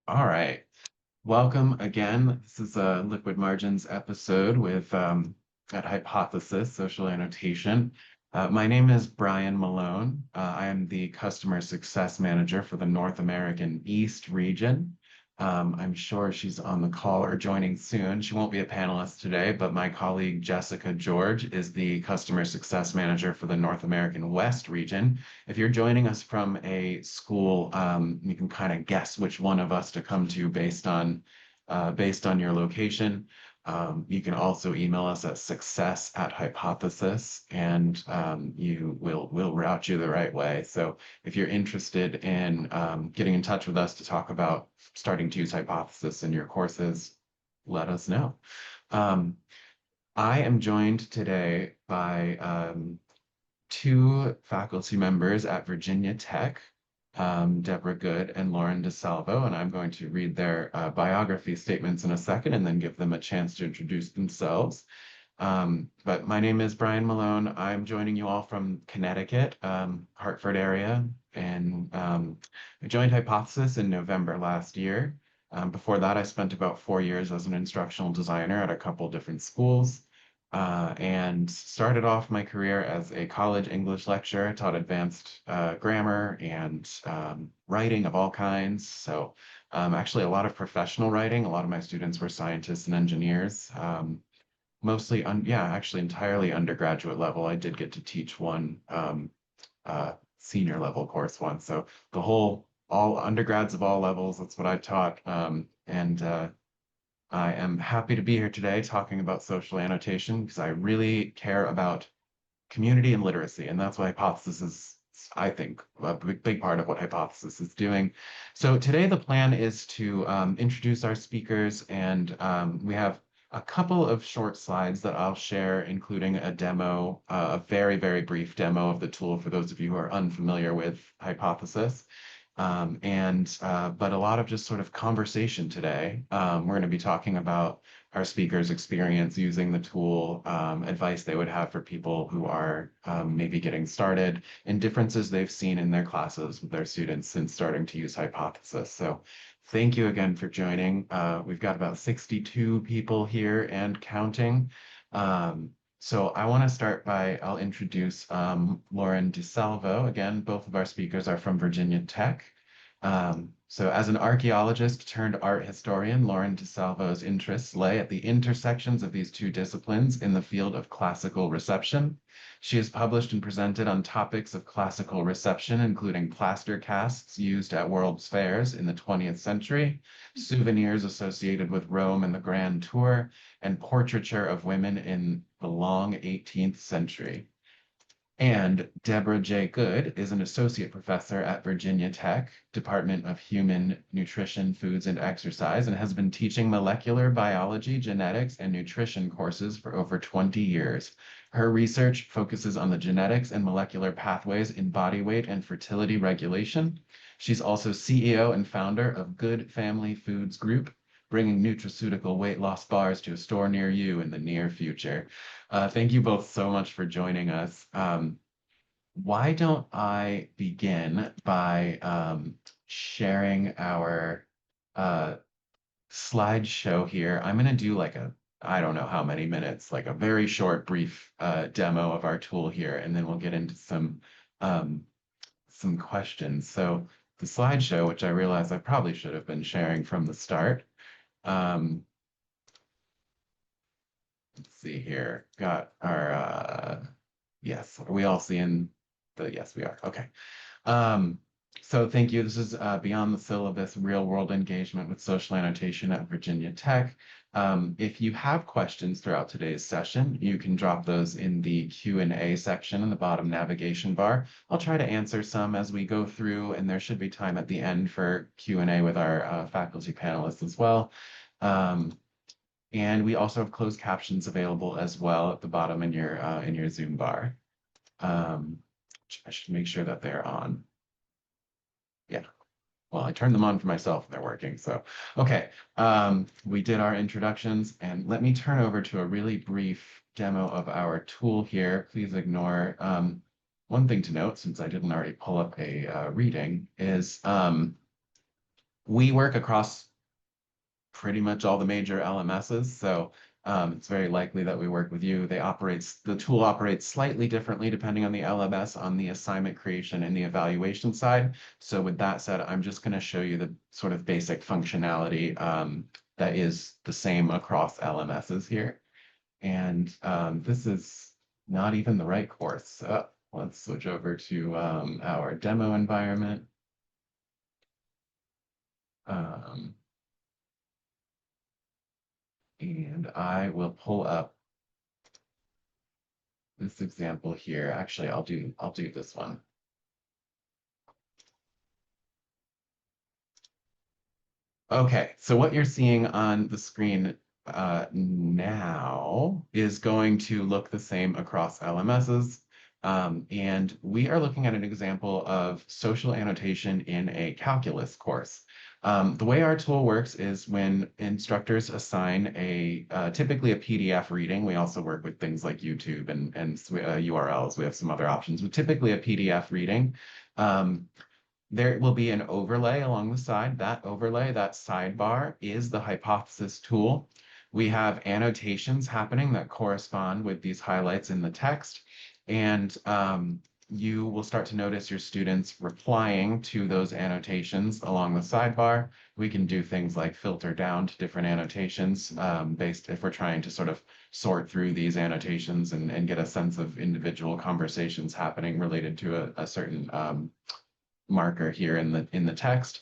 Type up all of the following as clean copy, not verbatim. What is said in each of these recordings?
All right. Welcome again. This is a Liquid Margins episode with at Hypothesis Social Annotation. My name is Brian Malone. I am the Customer Success Manager for the North American East region. I'm sure she's on the call or joining soon. She won't be a panelist today, but my colleague Jessica George is the Customer Success Manager for the North American West region. If you're joining us from a school, you can kind of guess which one of us to come to based on your location. You can also email us at success@hypothesis, and we'll route you the right way. So if you're interested in getting in touch with us to talk about starting to use Hypothesis in your courses, let us know. Um, I am joined today by two faculty members at Virginia Tech, Deborah Good and Lauren DiSalvo, and I'm going to read their biography statements in a second and then give them a chance to introduce themselves. But my name is Brian Malone. I'm joining you all from Connecticut, Hartford area, and I joined Hypothesis in November last year. Before that, I spent about 4 years as an instructional designer at a couple different schools and started off my career as a college English lecturer, taught advanced grammar and writing of all kinds. So actually a lot of professional writing. A lot of my students were scientists and engineers. Actually entirely undergraduate level. I did get to teach one senior level course once. So all undergrads of all levels, that's what I taught. And I am happy to be here today talking about social annotation because I really care about community and literacy. And that's what Hypothesis is, I think, a big part of what Hypothesis is doing. So today the plan is to introduce our speakers, and we have a couple of short slides that I'll share, including a demo, a very, very brief demo of the tool for those of you who are unfamiliar with Hypothesis. But a lot of just sort of conversation today. We're going to be talking about our speakers' experience using the tool, advice they would have for people who are maybe getting started, and differences they've seen in their classes with their students since starting to use Hypothesis. So thank you again for joining. We've got about 62 people here and counting. So I want to start by, I'll introduce Lauren DiSalvo. Again, both of our speakers are from Virginia Tech. So as an archaeologist turned art historian, Lauren DiSalvo's interests lay at the intersections of these two disciplines in the field of classical reception. She has published and presented on topics of classical reception, including plaster casts used at World's Fairs in the 20th century, souvenirs associated with Rome and the Grand Tour, and portraiture of women in the long 18th century. And Deborah J. Good is an associate professor at Virginia Tech, Department of Human Nutrition, Foods, and Exercise, and has been teaching molecular biology, genetics, and nutrition courses for over 20 years. Her research focuses on the genetics and molecular pathways in body weight and fertility regulation. She's also CEO and founder of Good Family Foods Group, bringing nutraceutical weight loss bars to a store near you in the near future. Thank you both so much for joining us. Why don't I begin by sharing our uh, slideshow here? I'm going to do I don't know how many minutes, like a very short, brief demo of our tool here, and then we'll get into some questions. So the slideshow, which I realize I probably should have been sharing from the start. Um, let's see here. Got our yes. Are we all seeing the yes? We are. Okay. Um, so thank you. This is Beyond the Syllabus, Real World Engagement with Social Annotation at Virginia Tech. If you have questions throughout today's session, you can drop those in the Q&A section in the bottom navigation bar. I'll try to answer some as we go through, and there should be time at the end for Q&A with our faculty panelists as well. And we also have closed captions available as well at the bottom in your Zoom bar. I should make sure that they're on. Yeah. Well, I turned them on for myself and they're working. So, okay. We did our introductions, and let me turn over to a really brief demo of our tool here. Please ignore one thing to note, since I didn't already pull up a reading, is we work across pretty much all the major LMSs, so it's very likely that we work with you. The tool operates slightly differently depending on the LMS on the assignment creation and the evaluation side. So with that said, I'm just going to show you the sort of basic functionality that is the same across LMSs here. And this is not even the right course. So let's switch over to our demo environment. And I will pull up this example here. Actually, I'll do this one. Okay, so what you're seeing on the screen now is going to look the same across LMSs. And we are looking at an example of social annotation in a calculus course. The way our tool works is when instructors assign typically a PDF reading. We also work with things like YouTube and URLs. We have some other options, but typically a PDF reading. There will be an overlay along the side. That overlay, that sidebar, is the hypothesis tool. We have annotations happening that correspond with these highlights in the text. And you will start to notice your students replying to those annotations along the sidebar. We can do things like filter down to different annotations based if we're trying to sort of sort through these annotations and get a sense of individual conversations happening related to a certain marker here in the text.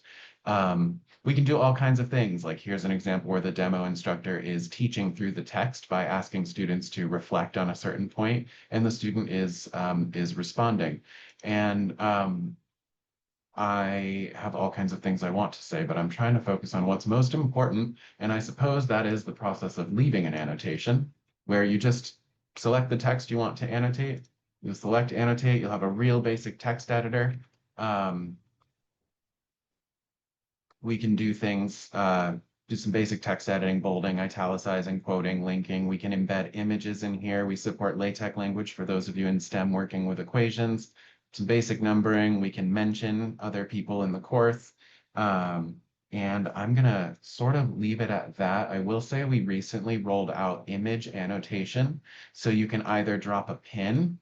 We can do all kinds of things. Like here's an example where the demo instructor is teaching through the text by asking students to reflect on a certain point, and the student is responding. And I have all kinds of things I want to say, but I'm trying to focus on what's most important, and I suppose that is the process of leaving an annotation, where you just select the text you want to annotate. You'll select annotate, you'll have a real basic text editor. We can do things, do some basic text editing, bolding, italicizing, quoting, linking. We can embed images in here. We support LaTeX language for those of you in STEM working with equations. Some basic numbering. We can mention other people in the course. And I'm gonna sort of leave it at that. I will say we recently rolled out image annotation. So you can either drop a pin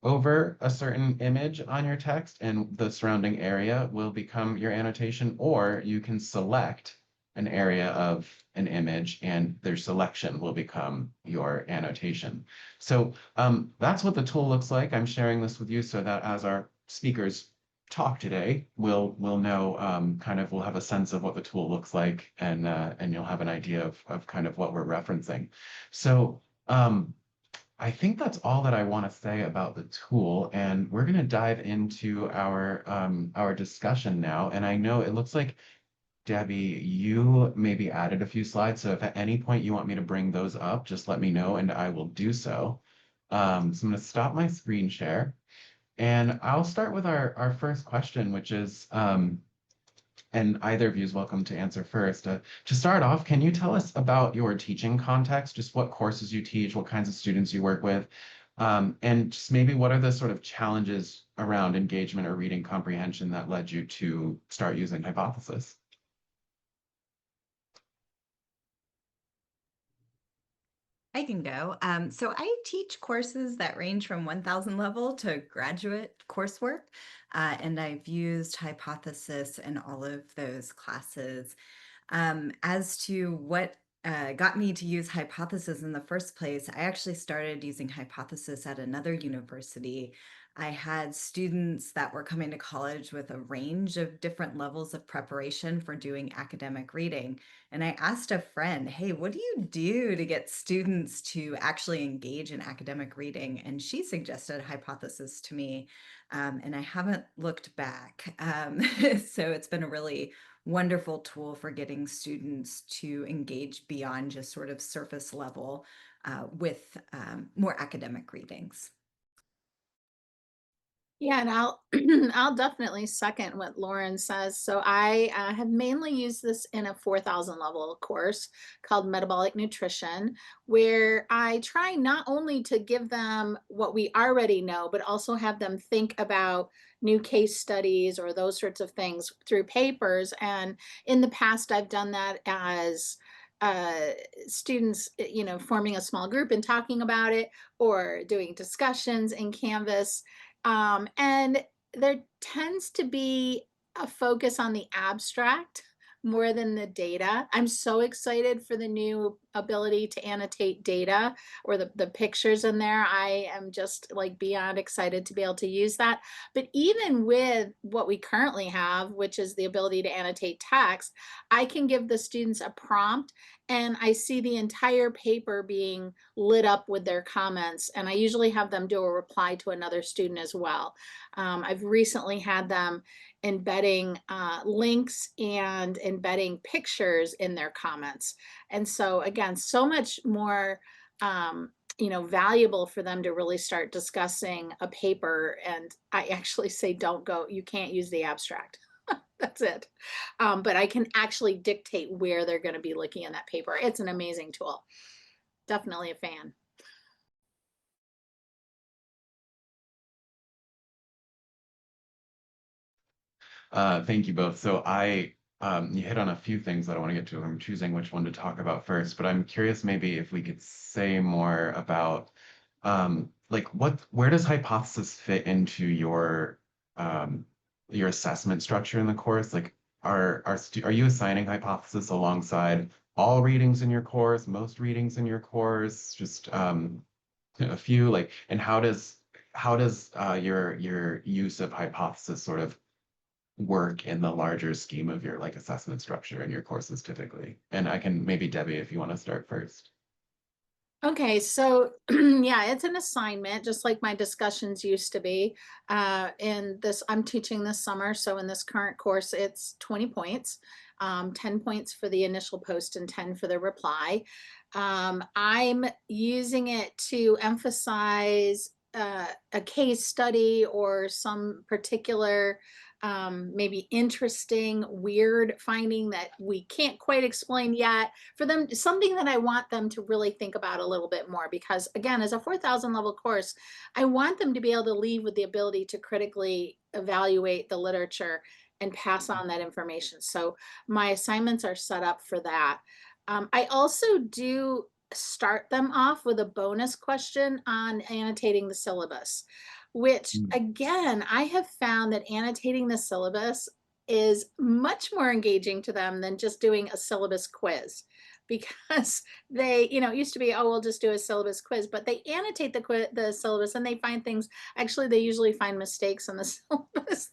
over a certain image on your text and the surrounding area will become your annotation, or you can select an area of an image and their selection will become your annotation. So that's what the tool looks like. I'm sharing this with you so that as our speakers talk today, we'll know we'll have a sense of what the tool looks like and you'll have an idea of kind of what we're referencing. So I think that's all that I want to say about the tool, and we're going to dive into our discussion now. And I know it looks like Debbie, you maybe added a few slides, so if at any point you want me to bring those up, just let me know and I will do so. So I'm going to stop my screen share, and I'll start with our first question, which is, and either of you is welcome to answer first. To start off, can you tell us about your teaching context, just what courses you teach, what kinds of students you work with, and just maybe what are the sort of challenges around engagement or reading comprehension that led you to start using Hypothesis? I can go. So I teach courses that range from 1000 level to graduate coursework, and I've used Hypothesis in all of those classes. As to what got me to use Hypothesis in the first place, I actually started using Hypothesis at another university. I had students that were coming to college with a range of different levels of preparation for doing academic reading. And I asked a friend, hey, what do you do to get students to actually engage in academic reading? And she suggested Hypothesis to me, and I haven't looked back. So it's been a really wonderful tool for getting students to engage beyond just sort of surface level with more academic readings. Yeah, and I'll I'll definitely second what Lauren says. So I have mainly used this in a 4000 level course called Metabolic Nutrition, where I try not only to give them what we already know, but also have them think about new case studies or those sorts of things through papers. And in the past, I've done that as uh, students, forming a small group and talking about it, or doing discussions in Canvas. And there tends to be a focus on the abstract more than the data. I'm so excited for the new ability to annotate data, or the pictures in there. I am just like beyond excited to be able to use that. But even with what we currently have, which is the ability to annotate text, I can give the students a prompt and I see the entire paper being lit up with their comments. And I usually have them do a reply to another student as well. I've recently had them embedding links and embedding pictures in their comments. And so again, so much more valuable for them to really start discussing a paper. And I actually say, you can't use the abstract. That's it. But I can actually dictate where they're going to be looking in that paper. It's an amazing tool. Definitely a fan. Thank you both. So you hit on a few things that I want to get to. I'm choosing which one to talk about first, but I'm curious maybe if we could say more about like where does hypothesis fit into your assessment structure in the course? Like, are you assigning hypothesis alongside all readings in your course, most readings in your course, just a few? Like, and how does your use of hypothesis sort of work in the larger scheme of your like assessment structure in your courses typically? And I can maybe Debbie, if you want to start first. Okay, so yeah, it's an assignment, just like my discussions used to be. I'm teaching this summer, so in this current course, it's 20 points, 10 points for the initial post and 10 for the reply. I'm using it to emphasize a case study or some particular maybe interesting, weird finding that we can't quite explain yet, for them, something that I want them to really think about a little bit more. Because again, as a 4,000 level course, I want them to be able to leave with the ability to critically evaluate the literature and pass on that information. So my assignments are set up for that. I also do start them off with a bonus question on annotating the syllabus, which Mm. again, I have found that annotating the syllabus is much more engaging to them than just doing a syllabus quiz. Because they, it used to be, oh, we'll just do a syllabus quiz, but they annotate the syllabus and they find things. Actually, they usually find mistakes in the syllabus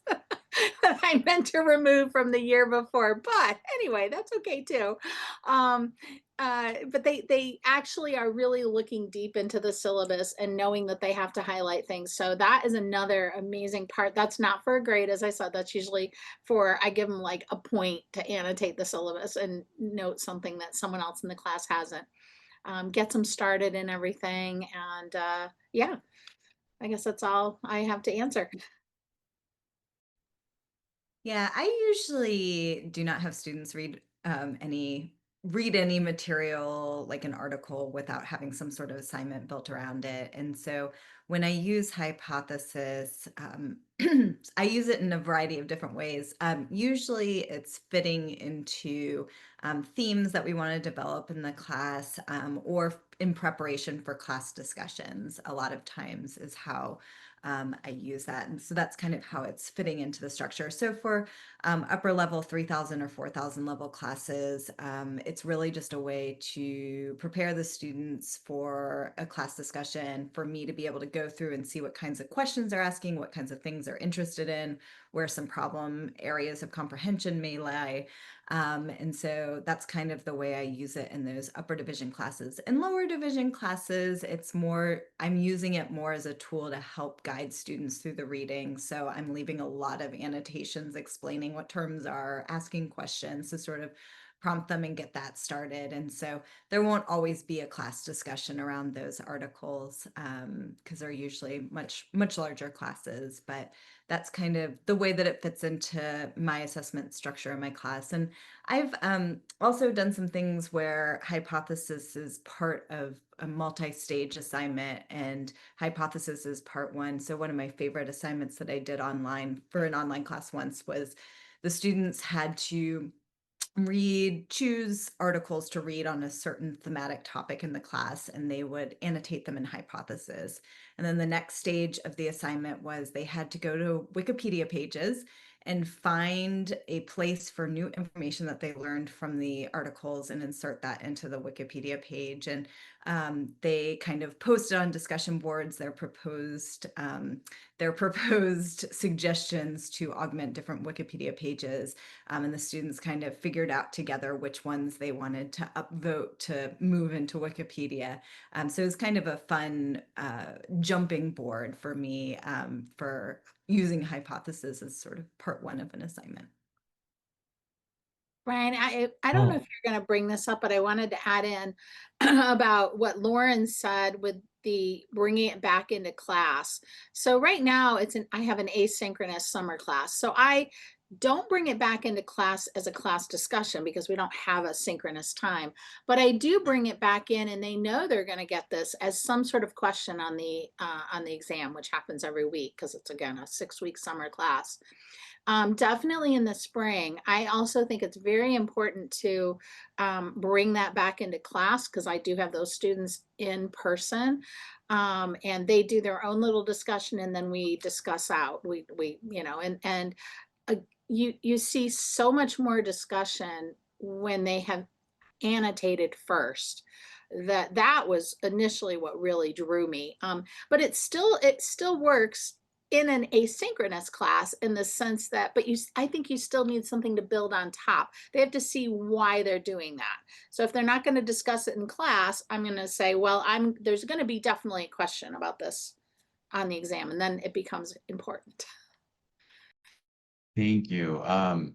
that I meant to remove from the year before. But anyway, that's okay too. Um, but they actually are really looking deep into the syllabus and knowing that they have to highlight things. So that is another amazing part. That's not for a grade, as I said. That's usually I give them like a point to annotate the syllabus and note something that someone else in the class hasn't. Gets them started and everything. And yeah, I guess that's all I have to answer. Yeah, I usually do not have students read any material like an article without having some sort of assignment built around it. And so when I use hypothesis, I use it in a variety of different ways. Usually it's fitting into themes that we want to develop in the class, or in preparation for class discussions. A lot of times is how I use that. And so that's kind of how it's fitting into the structure. So for upper level 3,000 or 4,000 level classes, it's really just a way to prepare the students for a class discussion, for me to be able to go through and see what kinds of questions they're asking, what kinds of things they're interested in, where some problem areas of comprehension may lie. And so that's kind of the way I use it in those upper division classes. In lower division classes, I'm using it more as a tool to help guide students through the reading. So I'm leaving a lot of annotations explaining what terms are, asking questions to sort of prompt them and get that started. And so there won't always be a class discussion around those articles because they're usually much larger classes, but that's kind of the way that it fits into my assessment structure in my class. And I've also done some things where hypothesis is part of a multi-stage assignment and hypothesis is part one. So one of my favorite assignments that I did online for an online class once was the students had to choose articles to read on a certain thematic topic in the class, and they would annotate them in hypothesis. And then the next stage of the assignment was they had to go to Wikipedia pages and find a place for new information that they learned from the articles and insert that into the Wikipedia page. And they kind of posted on discussion boards their proposed suggestions to augment different Wikipedia pages. And the students kind of figured out together which ones they wanted to upvote to move into Wikipedia. So it was kind of a fun jumping board for me for using hypothesis as sort of part one of an assignment. Brian, I don't know if Oh, you're going to bring this up, but I wanted to add in about what Lauren said with the bringing it back into class. So right now I have an asynchronous summer class. So I don't bring it back into class as a class discussion because we don't have a synchronous time, but I do bring it back in and they know they're going to get this as some sort of question on the exam, which happens every week because it's again a 6-week summer class. Definitely in the spring. I also think it's very important to bring that back into class because I do have those students in person, and they do their own little discussion and then we discuss out. We you know, and uh, you see so much more discussion when they have annotated first. That was initially what really drew me. But it still works in an asynchronous class in the sense that, but I think you still need something to build on top. They have to see why they're doing that. So if they're not going to discuss it in class, I'm going to say, well, there's going to be definitely a question about this on the exam, and then it becomes important. thank you.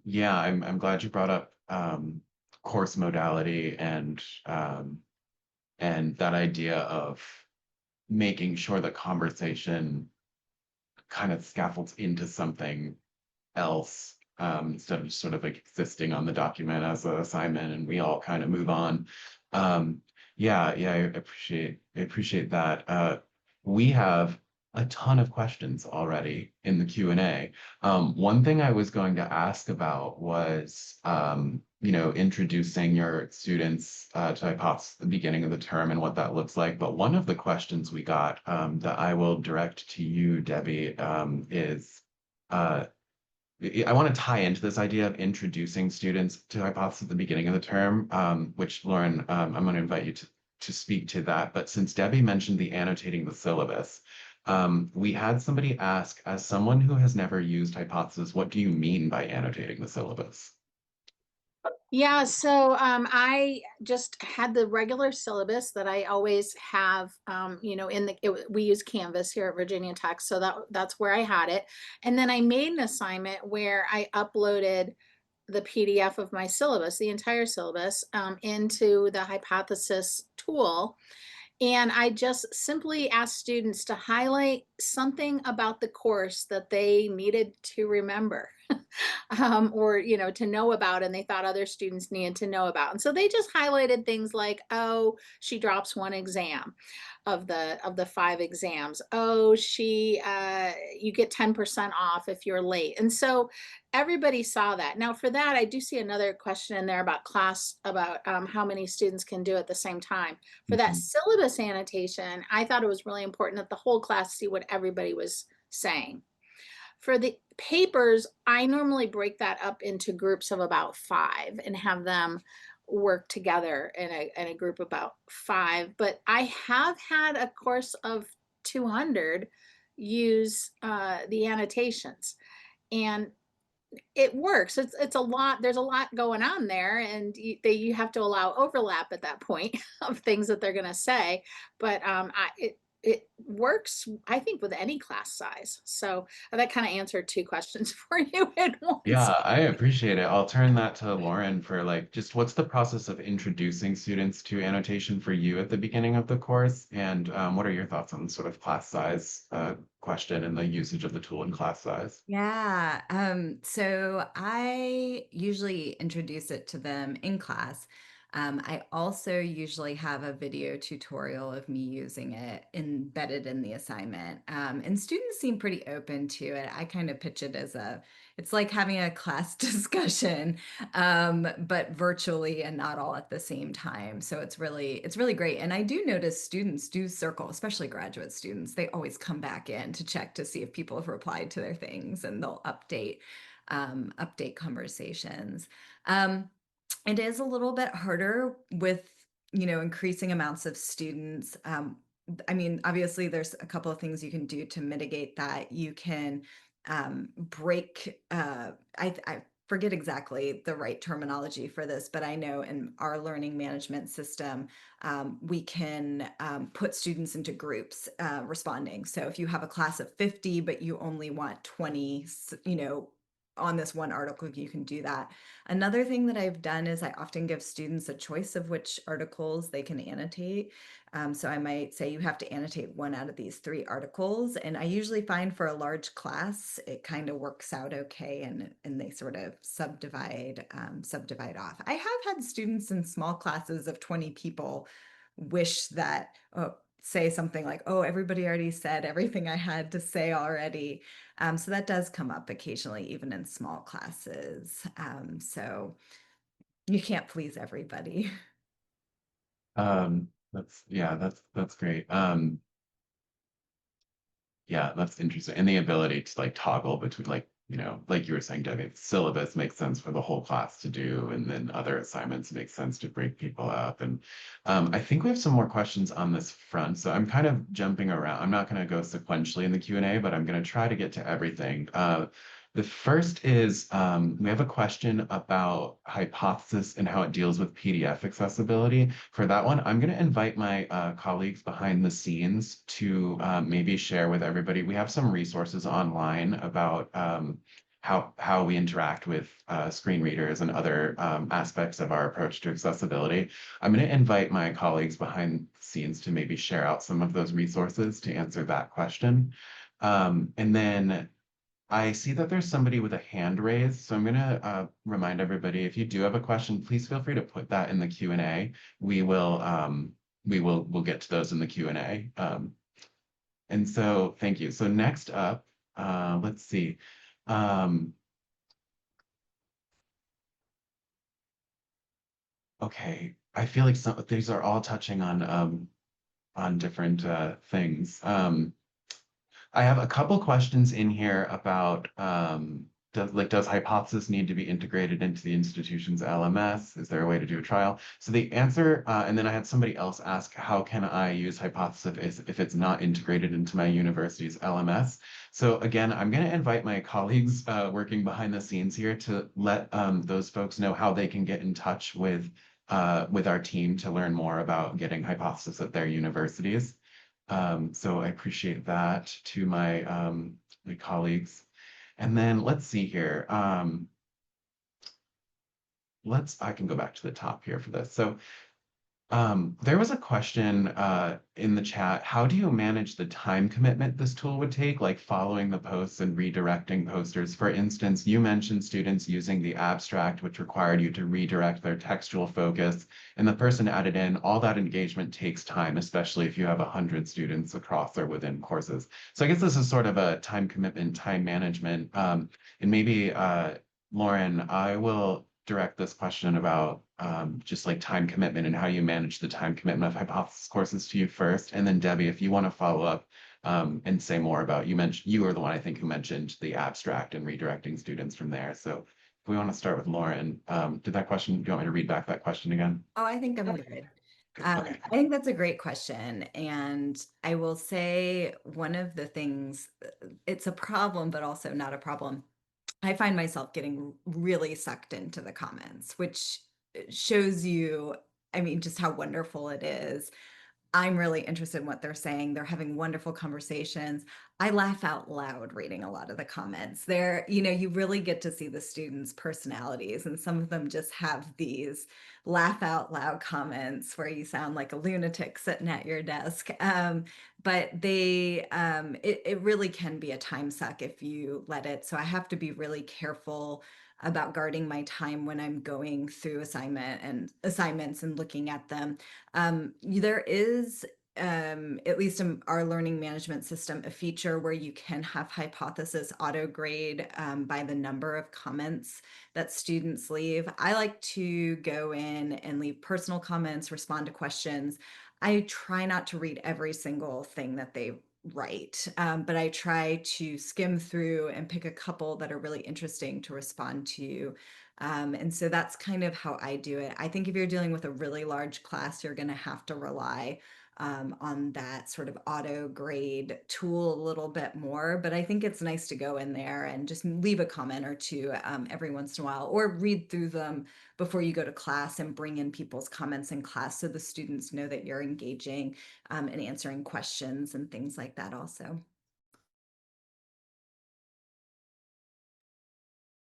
Yeah, I'm glad you brought up course modality and that idea of making sure the conversation kind of scaffolds into something else instead of just sort of like existing on the document as an assignment and we all kind of move on. Um, yeah, I appreciate that. We have a ton of questions already in the Q&A. One thing I was going to ask about was, introducing your students to hypothesis at the beginning of the term and what that looks like. But one of the questions we got that I will direct to you, Debbie, is uh, I want to tie into this idea of introducing students to hypothesis at the beginning of the term, which Lauren, I'm going to invite you to speak to that. But since Debbie mentioned the annotating the syllabus, we had somebody ask, as someone who has never used hypothesis, what do you mean by annotating the syllabus? Yeah, so I just had the regular syllabus that I always have. We use Canvas here at Virginia Tech, so that's where I had it. And then I made an assignment where I uploaded the PDF of my syllabus, the entire syllabus, into the hypothesis tool. And I just simply asked students to highlight something about the course that they needed to remember. Or to know about, and they thought other students needed to know about. And so they just highlighted things like, oh, she drops one exam of the 5 exams. Oh, you get 10% off if you're late. And so everybody saw that. Now for that, I do see another question in there about class, about how many students can do it at the same time. For that Mhm. syllabus annotation, I thought it was really important that the whole class see what everybody was saying. For the papers, I normally break that up into groups of about 5 and have them work together in a group about 5. But I have had a course of 200 use the annotations, and it works. It's a lot. There's a lot going on there, and you have to allow overlap at that point of things that they're going to say. But it works, I think, with any class size. So that kind of answered two questions for you at once. Yeah, I appreciate it. I'll turn that to Lauren for like just what's the process of introducing students to annotation for you at the beginning of the course? And what are your thoughts on sort of class size question and the usage of the tool in class size? Yeah. So I usually introduce it to them in class. I also usually have a video tutorial of me using it embedded in the assignment. And students seem pretty open to it. I kind of pitch it as it's like having a class discussion, but virtually and not all at the same time. So it's really great. And I do notice students do circle, especially graduate students. They always come back in to check to see if people have replied to their things, and they'll update conversations. Um, it is a little bit harder with, increasing amounts of students. I mean, obviously, there's a couple of things you can do to mitigate that. You can break, I forget exactly the right terminology for this, but I know in our learning management system, we can put students into groups responding. So if you have a class of 50, but you only want 20, on this one article, you can do that. Another thing that I've done is I often give students a choice of which articles they can annotate. So I might say you have to annotate one out of these three articles. And I usually find for a large class, it kind of works out okay, and they sort of subdivide off. I have had students in small classes of 20 people wish that, say something like, oh, everybody already said everything I had to say already. So that does come up occasionally, even in small classes. So you can't please everybody. That's great. Yeah, that's interesting. And the ability to like toggle between like, like you were saying, Debbie, syllabus makes sense for the whole class to do, and then other assignments make sense to break people up. And I think we have some more questions on this front. So I'm kind of jumping around. I'm not going to go sequentially in the Q&A, but I'm going to try to get to everything. The first is we have a question about hypothesis and how it deals with PDF accessibility. For that one, I'm going to invite my colleagues behind the scenes to maybe share with everybody. We have some resources online about how we interact with screen readers and other aspects of our approach to accessibility. I'm going to invite my colleagues behind the scenes to maybe share out some of those resources to answer that question. And then I see that there's somebody with a hand raised, so I'm gonna remind everybody, if you do have a question, please feel free to put that in the Q&A. We'll get to those in the Q&A. And so thank you. So next up, let's see. Um, okay, I feel like these are all touching on different things. I have a couple questions in here about does hypothesis need to be integrated into the institution's LMS? Is there a way to do a trial? So the answer, and then I had somebody else ask, how can I use hypothesis if it's not integrated into my university's LMS? So again, I'm going to invite my colleagues working behind the scenes here to let those folks know how they can get in touch with our team to learn more about getting hypothesis at their universities. So I appreciate that to my colleagues. And then let's see here. I can go back to the top here for this. So there was a question in the chat. How do you manage the time commitment this tool would take, like following the posts and redirecting posters? For instance, you mentioned students using the abstract, which required you to redirect their textual focus, and the person added in, all that engagement takes time, especially if you have 100 students across or within courses. So I guess this is sort of a time commitment, time management. And maybe Lauren, I will direct this question about just like time commitment and how you manage the time commitment of hypothesis courses to you first. And then Debbie, if you want to follow up and say more about, you were the one I think who mentioned the abstract and redirecting students from there. So if we want to start with Lauren, do you want me to read back that question again? Oh, I think I'm good. Okay. I think that's a great question. And I will say one of the things, it's a problem, but also not a problem. I find myself getting really sucked into the comments, which shows you, I mean, just how wonderful it is. I'm really interested in what they're saying. They're having wonderful conversations. I laugh out loud reading a lot of the comments. You really get to see the students' personalities, and some of them just have these laugh out loud comments where you sound like a lunatic sitting at your desk. But it really can be a time suck if you let it. So I have to be really careful about guarding my time when I'm going through assignments and looking at them. There is, at least in our learning management system, a feature where you can have hypothesis auto grade by the number of comments that students leave. I like to go in and leave personal comments, respond to questions. I try not to read every single thing that they write, but I try to skim through and pick a couple that are really interesting to respond to. And so that's kind of how I do it. I think if you're dealing with a really large class, you're going to have to rely on that sort of auto grade tool a little bit more. But I think it's nice to go in there and just leave a comment or two every once in a while, or read through them before you go to class and bring in people's comments in class so the students know that you're engaging and answering questions and things like that also.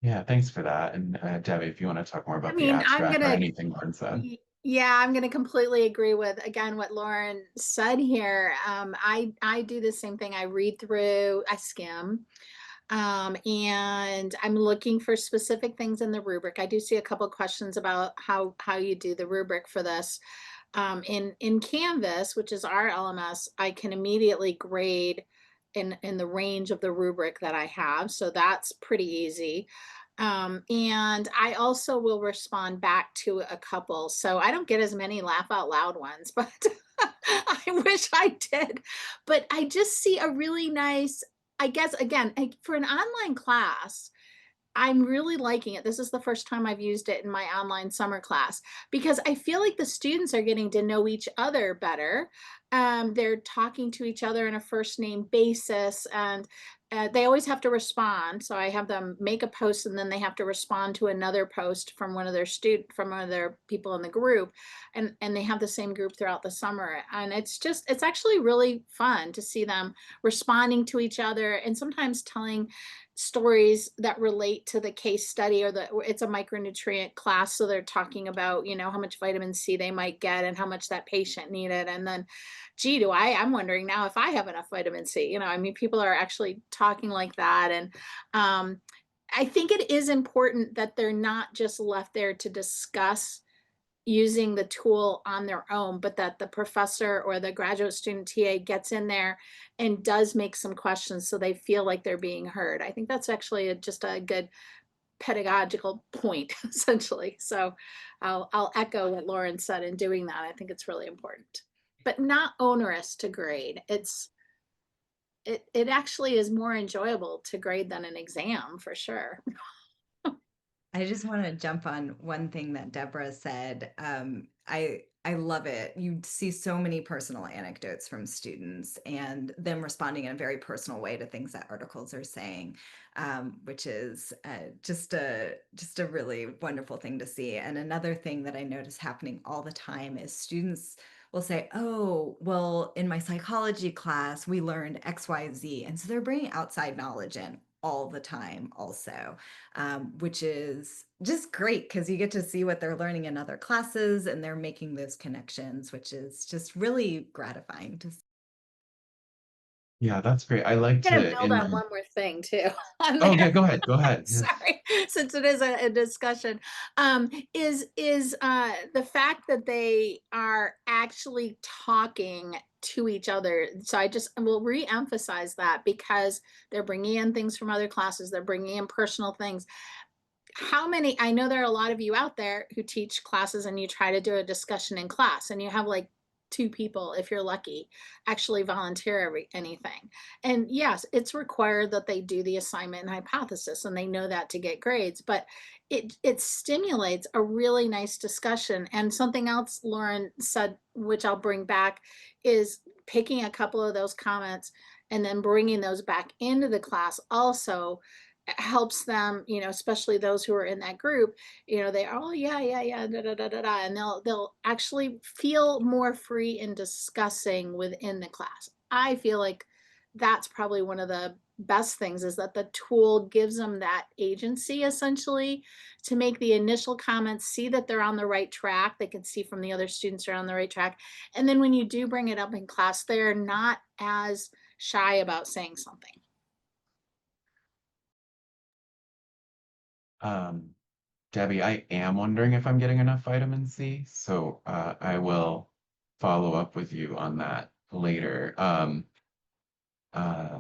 Yeah, thanks for that. And Debbie, if you want to talk more I about the mean, abstract or anything Lauren said. yeah, I'm gonna completely agree with, again, what Lauren said here. I do the same thing. I read through, I skim, and I'm looking for specific things in the rubric. I do see a couple questions about how you do the rubric for this. In Canvas, which is our LMS, I can immediately grade in the range of the rubric that I have, so that's pretty easy. And I also will respond back to a couple. So I don't get as many laugh out loud ones, but I wish I did. But I just see a really nice, I guess, again, for an online class, I'm really liking it. This is the first time I've used it in my online summer class because I feel like the students are getting to know each other better. They're talking to each other on a first name basis, and they always have to respond. So I have them make a post, and then they have to respond to another post from one of their people in the group, and they have the same group throughout the summer. And it's actually really fun to see them responding to each other, and sometimes telling stories that relate to the case study, or it's a micronutrient class, so they're talking about how much vitamin C they might get and how much that patient needed, and then gee, I'm wondering now if I have enough vitamin C. I mean, people are actually talking like that. And I think it is important that they're not just left there to discuss using the tool on their own, but that the professor or the graduate student TA gets in there and does make some questions so they feel like they're being heard. I think that's actually just a good pedagogical point, essentially. So I'll echo what Lauren said in doing that. I think it's really important, but not onerous to grade. It actually is more enjoyable to grade than an exam, for sure. I just want to jump on one thing that Deborah said. I love it. You see so many personal anecdotes from students and them responding in a very personal way to things that articles are saying, which is just a really wonderful thing to see. And another thing that I notice happening all the time is students will say, "Oh, well, in my psychology class, we learned X, Y, Z," and so they're bringing outside knowledge in all the time, also, which is just great because you get to see what they're learning in other classes and they're making those connections, which is just really gratifying to see. Yeah, that's great. I like I'm gonna to build in on one more thing too on Oh, yeah, there. go ahead. Go ahead. Yeah. Sorry, since it is a discussion, is the fact that they are actually talking to each other. So I just will re-emphasize that because they're bringing in things from other classes, they're bringing in personal things. I know there are a lot of you out there who teach classes and you try to do a discussion in class and you have like two people, if you're lucky, actually volunteer anything. And yes, it's required that they do the assignment and hypothesis, and they know that to get grades, but it stimulates a really nice discussion. And something else Lauren said, which I'll bring back, is picking a couple of those comments and then bringing those back into the class also helps them, especially those who are in that group, they are, oh yeah, yeah, yeah, da, da, da, da, da, and they'll actually feel more free in discussing within the class. I feel like that's probably one of the best things, is that the tool gives them that agency essentially to make the initial comments, see that they're on the right track. They can see from the other students are on the right track. And then when you do bring it up in class, they're not as shy about saying something. Um, Debbie, I am wondering if I'm getting enough vitamin C, so I will follow up with you on that later. Uh,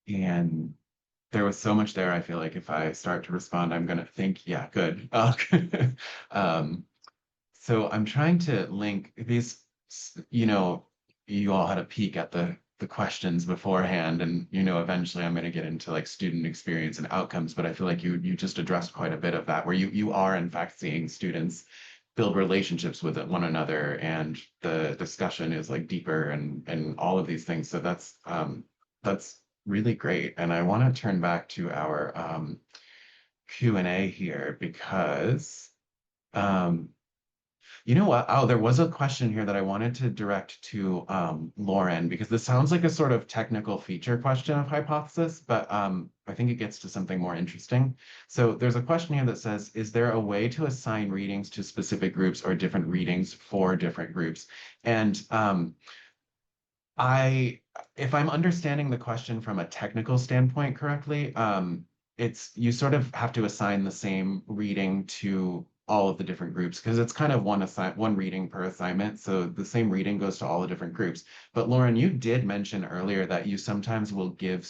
and there was so much there. I feel like if I start to respond, I'm gonna think, yeah, good. Um, so I'm trying to link these, you all had a peek at the questions beforehand, and eventually I'm going to get into like student experience and outcomes, but I feel like you just addressed quite a bit of that, where you are in fact seeing students build relationships with one another, and the discussion is like deeper and all of these things. So that's really great. And I want to turn back to our Q&A here because um, you know what? Oh, there was a question here that I wanted to direct to Lauren, because this sounds like a sort of technical feature question of hypothesis, but I think it gets to something more interesting. So there's a question here that says, is there a way to assign readings to specific groups or different readings for different groups? And I, if I'm understanding the question from a technical standpoint correctly, it's you sort of have to assign the same reading to all of the different groups because it's kind of one reading per assignment. So the same reading goes to all the different groups. But Lauren, you did mention earlier that you sometimes will give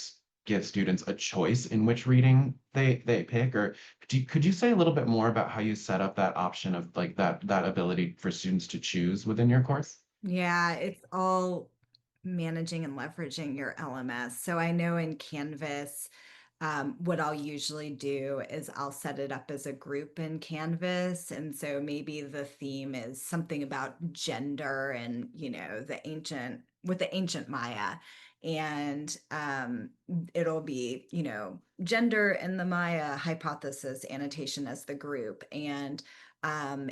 students a choice in which reading they pick, or could you say a little bit more about how you set up that option of like that ability for students to choose within your course? Yeah, it's all managing and leveraging your LMS. So I know in Canvas, what I'll usually do is I'll set it up as a group in Canvas. And so maybe the theme is something about gender and, with the ancient Maya. And it'll be, gender and the Maya hypothesis annotation as the group. And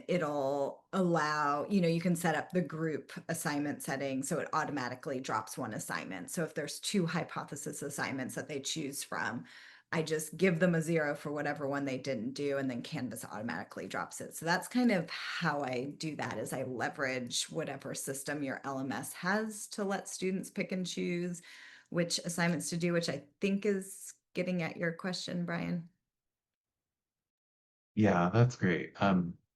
it'll allow, you can set up the group assignment setting so it automatically drops one assignment. So if there's two hypothesis assignments that they choose from, I just give them a 0 for whatever one they didn't do, and then Canvas automatically drops it. So that's kind of how I do that, is I leverage whatever system your LMS has to let students pick and choose which assignments to do, which I think is getting at your question, Brian. Yeah, that's great.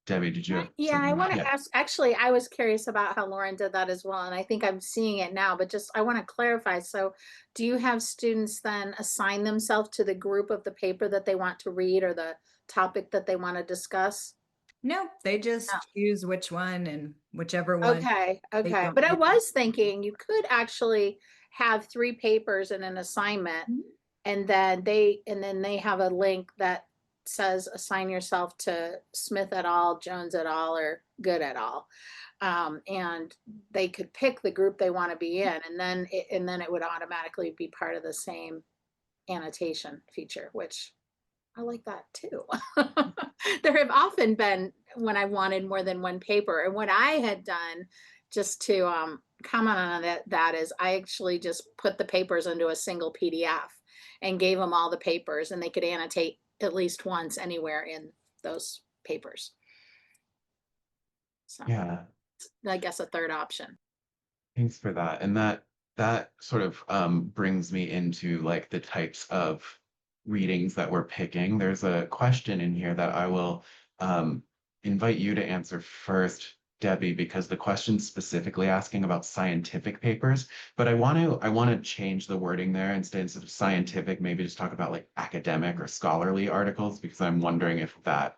Debbie, did you have Yeah, I something? want to Yeah. ask. Actually, I was curious about how Lauren did that as well, and I think I'm seeing it now, but just I want to clarify. So, do you have students then assign themselves to the group of the paper that they want to read or the topic that they want to discuss? No, they just choose which one, and whichever one Okay, they okay. don't But I do. was thinking you could actually have 3 papers in an assignment, and then they have a link that says assign yourself to Smith et al., Jones et al., or Good et al. And they could pick the group they want to be in, and then it would automatically be part of the same annotation feature, which I like that too. There have often been when I wanted more than one paper, and what I had done, just to comment on that is I actually just put the papers into a single PDF and gave them all the papers, and they could annotate at least once anywhere in those papers. So Yeah, I guess a third option. thanks for that. And that sort of brings me into like the types of readings that we're picking. There's a question in here that I will um, invite you to answer first, Debbie, because the question's specifically asking about scientific papers, but I want to change the wording there. Instead of scientific, maybe just talk about like academic or scholarly articles, because I'm wondering if that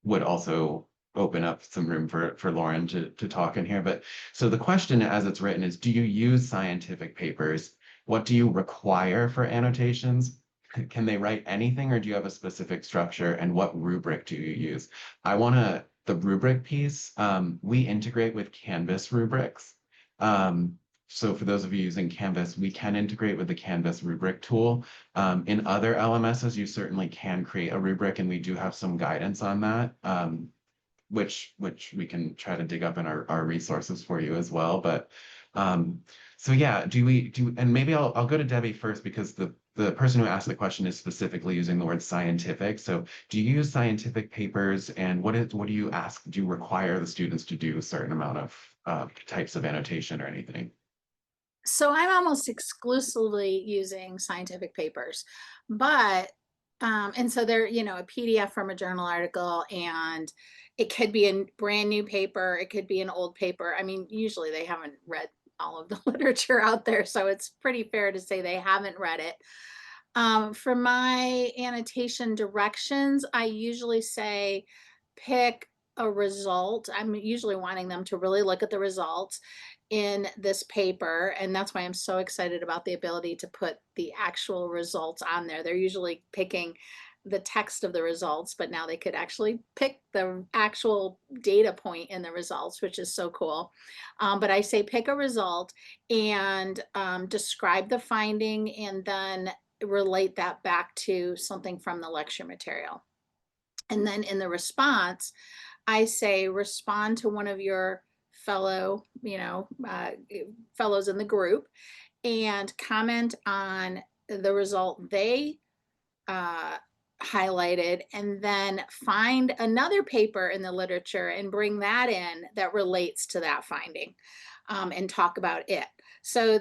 would also open up some room for Lauren to talk in here. But so the question as it's written is, do you use scientific papers? What do you require for annotations? Can they write anything, or do you have a specific structure? And what rubric do you use? The rubric piece, we integrate with Canvas rubrics. Um, so for those of you using Canvas, we can integrate with the Canvas rubric tool. In other LMSs, you certainly can create a rubric, and we do have some guidance on that, which we can try to dig up in our resources for you as well. But so yeah, and maybe I'll go to Debbie first because the person who asked the question is specifically using the word scientific. So do you use scientific papers, and what do you ask? Do you require the students to do a certain amount of types of annotation or anything? So I'm almost exclusively using scientific papers, but and so they're, you know, a PDF from a journal article, and it could be a brand new paper, it could be an old paper. I mean, usually they haven't read all of the literature out there, so it's pretty fair to say they haven't read it. For my annotation directions, I usually say pick a result. I'm usually wanting them to really look at the results in this paper. And that's why I'm so excited about the ability to put the actual results on there. They're usually picking the text of the results, but now they could actually pick the actual data point in the results, which is so cool. But I say pick a result and describe the finding, and then relate that back to something from the lecture material. And then in the response, I say respond to one of your fellow, fellows in the group, and comment on the result they highlighted, and then find another paper in the literature and bring that in that relates to that finding, and talk about it. So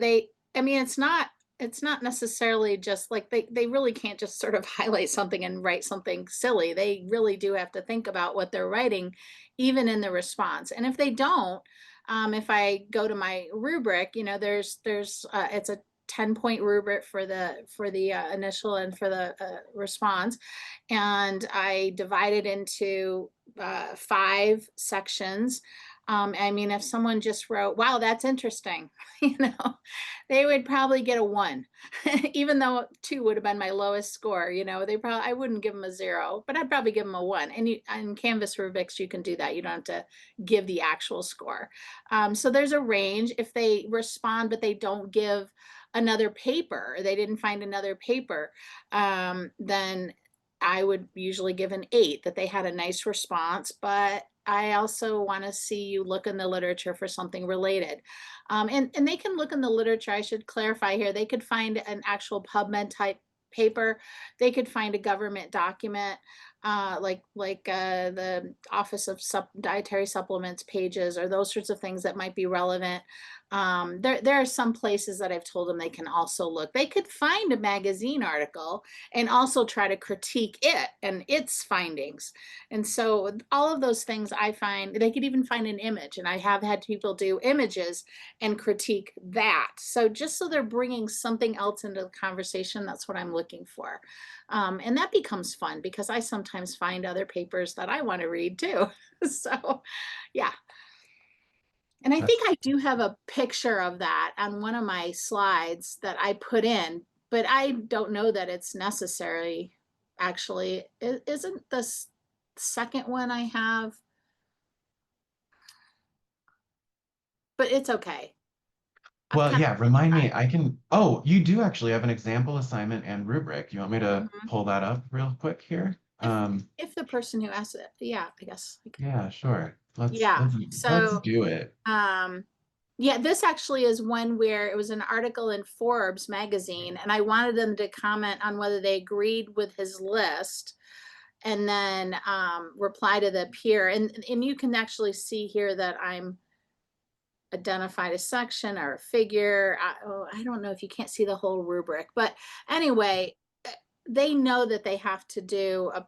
it's not necessarily just like they really can't just sort of highlight something and write something silly. They really do have to think about what they're writing, even in the response. And if they don't, if I go to my rubric, there's it's a 10-point rubric for the initial and for the response, and I divide it into 5 sections. I mean, if someone just wrote, "Wow, that's interesting," they would probably get a 1, even though 2 would have been my lowest score. I wouldn't give them a 0, but I'd probably give them a 1. And on Canvas rubrics, you can do that. You don't have to give the actual score. So there's a range. If they respond, but they don't give another paper, they didn't find another paper, then I would usually give an 8, that they had a nice response, but I also want to see you look in the literature for something related. And they can look in the literature. I should clarify here. They could find an actual PubMed type paper. They could find a government document, like the Office of Dietary Supplements pages, or those sorts of things that might be relevant. There are some places that I've told them they can also look. They could find a magazine article and also try to critique it and its findings. And so all of those things, I find they could even find an image, and I have had people do images and critique that. So just so they're bringing something else into the conversation, that's what I'm looking for. And that becomes fun because I sometimes find other papers that I want to read too. So yeah. And I think I do have a picture of that on one of my slides that I put in, but I don't know that it's necessary. Actually, isn't the second one I have? But it's okay. Well, yeah, remind me, I've you do actually have an example assignment and rubric. You want me to Mhm. pull that up real quick here? If the person who asked it, yeah, I guess. Yeah, sure. Let's Yeah. let's So, do it. yeah, this actually is one where it was an article in Forbes magazine, and I wanted them to comment on whether they agreed with his list, and then reply to the peer. And you can actually see here that I'm identified a section or a figure. I don't know if you can't see the whole rubric, but anyway, they know that they have to do a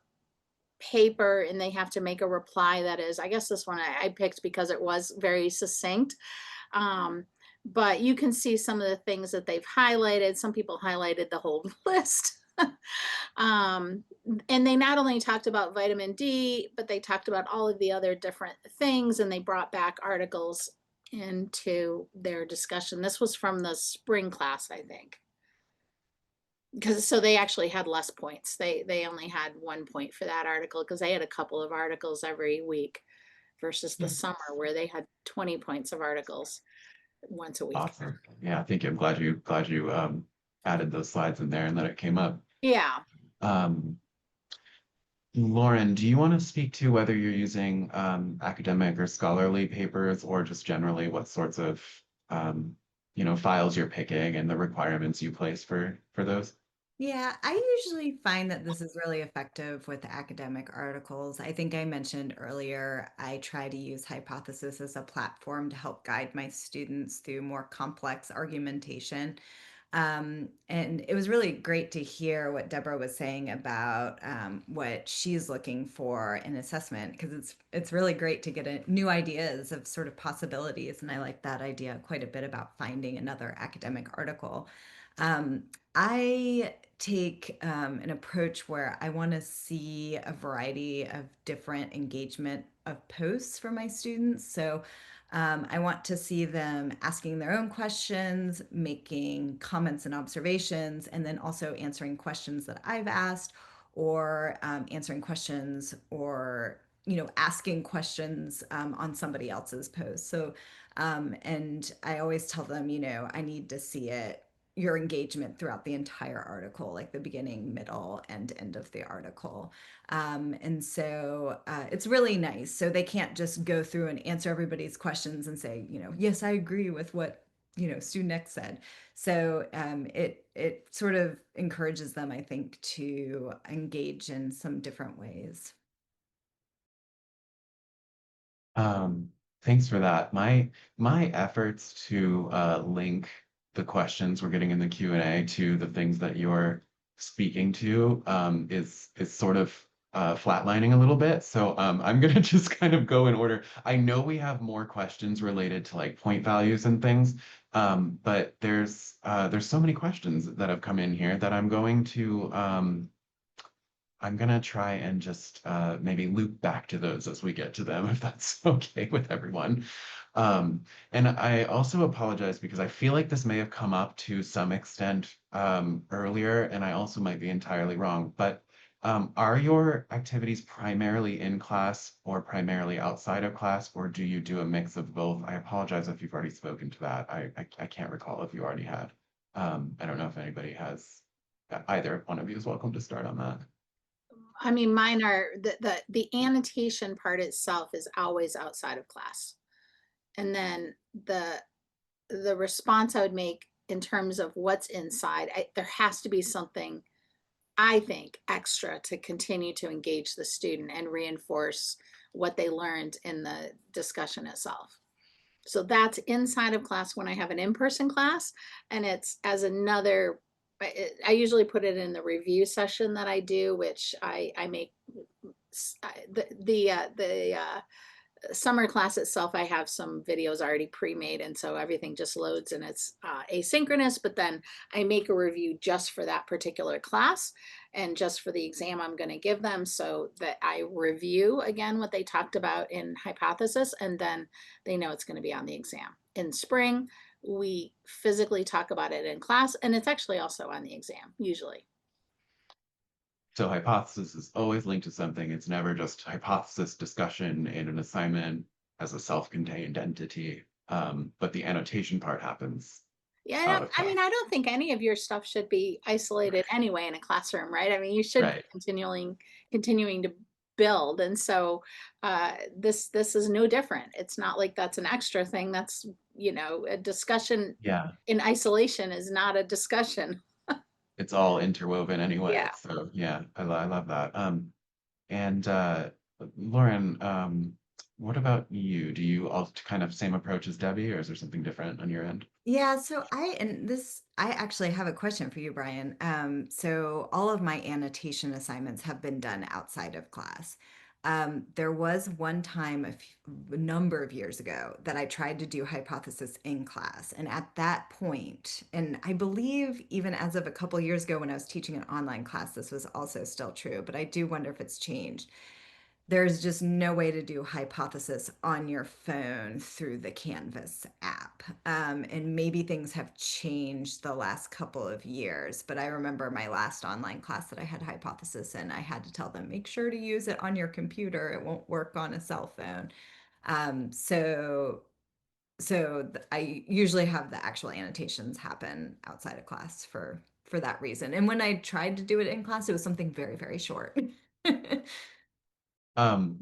paper and they have to make a reply. That is, I guess this one I picked because it was very succinct. But you can see some of the things that they've highlighted. Some people highlighted the whole list. And they not only talked about vitamin D, but they talked about all of the other different things, and they brought back articles into their discussion. This was from the spring class, I think. Because so they actually had less points. They only had 1 point for that article because they had a couple of articles every week versus the summer where they had 20 points of articles. once a week. Awesome. Yeah, thank you. I'm glad you added those slides in there and that it came up. Yeah. Um, Lauren, do you want to speak to whether you're using academic or scholarly papers or just generally what sorts of files you're picking and the requirements you place for those? Yeah, I usually find that this is really effective with academic articles. I think I mentioned earlier, I try to use Hypothesis as a platform to help guide my students through more complex argumentation. And it was really great to hear what Deborah was saying about what she's looking for in assessment, because it's really great to get new ideas of sort of possibilities. And I like that idea quite a bit about finding another academic article. Um, I take an approach where I want to see a variety of different engagement of posts for my students. So I want to see them asking their own questions, making comments and observations, and then also answering questions that I've asked, or answering questions, or asking questions on somebody else's post. So, and I always tell them, I need to see it, your engagement throughout the entire article, like the beginning, middle, and end of the article. And so it's really nice. So they can't just go through and answer everybody's questions and say, yes, I agree with what student X said. So it sort of encourages them, I think, to engage in some different ways. Um, Thanks for that. My efforts to link the questions we're getting in the Q&A to the things that you're speaking to is sort of flatlining a little bit. So I'm gonna just kind of go in order. I know we have more questions related to like point values and things, but there's so many questions that have come in here that I'm gonna try and just maybe loop back to those as we get to them, if that's okay with everyone. And I also apologize because I feel like this may have come up to some extent earlier, and I also might be entirely wrong. But are your activities primarily in class or primarily outside of class, or do you do a mix of both? I apologize if you've already spoken to that. I can't recall if you already had. I don't know if anybody has. Either one of you is welcome to start on that. I mean, mine are the annotation part itself is always outside of class. And then the response I would make in terms of what's inside, there has to be something, I think, extra to continue to engage the student and reinforce what they learned in the discussion itself. So that's inside of class when I have an in-person class, and it's as another, I usually put it in the review session that I do, which I make the summer class itself, I have some videos already pre-made, and so everything just loads and it's asynchronous, but then I make a review just for that particular class and just for the exam I'm going to give them, so that I review again what they talked about in hypothesis, and then they know it's going to be on the exam. In spring, we physically talk about it in class, and it's actually also on the exam, usually. So hypothesis is always linked to something. It's never just hypothesis discussion in an assignment as a self-contained entity. But the annotation part happens Yeah, out of I class. mean, I don't think any of your stuff should be isolated anyway in a classroom, right? I mean, you should be Right. continuing to build, and so this is no different. It's not like that's an extra thing. That's, a discussion Yeah. in isolation is not a discussion. It's all interwoven anyway. Yeah. So yeah, I love that. And Lauren, what about you? Do you all kind of same approach as Debbie, or is there something different on your end? Yeah, so I actually have a question for you, Brian. So all of my annotation assignments have been done outside of class. There was one time a number of years ago that I tried to do hypothesis in class. And at that point, and I believe even as of a couple years ago when I was teaching an online class, this was also still true, but I do wonder if it's changed. There's just no way to do hypothesis on your phone through the Canvas app. And maybe things have changed the last couple of years, but I remember my last online class that I had hypothesis in, I had to tell them, make sure to use it on your computer. It won't work on a cell phone. So I usually have the actual annotations happen outside of class for that reason. And when I tried to do it in class, it was something very, very short.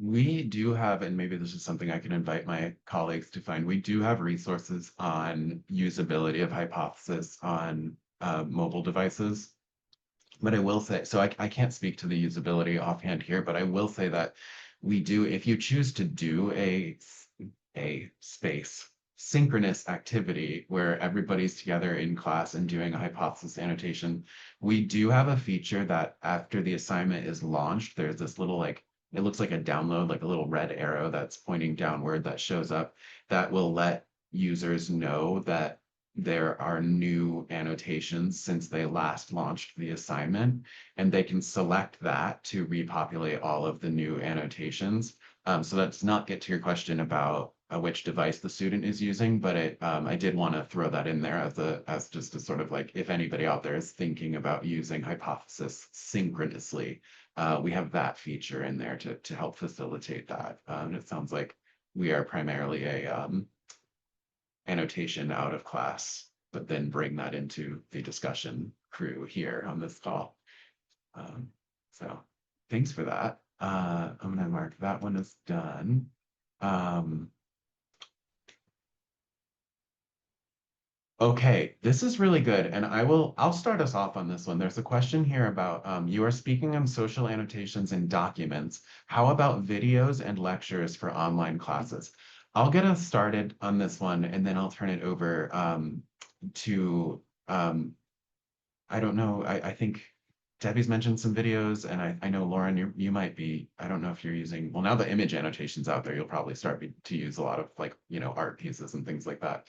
We do have, and maybe this is something I can invite my colleagues to find, we do have resources on usability of hypothesis on mobile devices. But I will say, so I can't speak to the usability offhand here, but I will say that we do, if you choose to do a space synchronous activity where everybody's together in class and doing a hypothesis annotation, we do have a feature that after the assignment is launched, there's this little like, it looks like a download, like a little red arrow that's pointing downward that shows up that will let users know that there are new annotations since they last launched the assignment, and they can select that to repopulate all of the new annotations. So that's not get to your question about which device the student is using, but I did want to throw that in there as just a sort of like, if anybody out there is thinking about using hypothesis synchronously, we have that feature in there to help facilitate that. It sounds like we are primarily a annotation out of class, but then bring that into the discussion crew here on this call. So thanks for that. I'm gonna mark that one as done. Okay, this is really good, and I'll start us off on this one. There's a question here about you are speaking on social annotations in documents. How about videos and lectures for online classes? I'll get us started on this one, and then I'll turn it over to I don't know. I think Debbie's mentioned some videos, and I know Lauren, you might be. I don't know if you're using. Well, now the image annotations out there, you'll probably start to use a lot of like art pieces and things like that.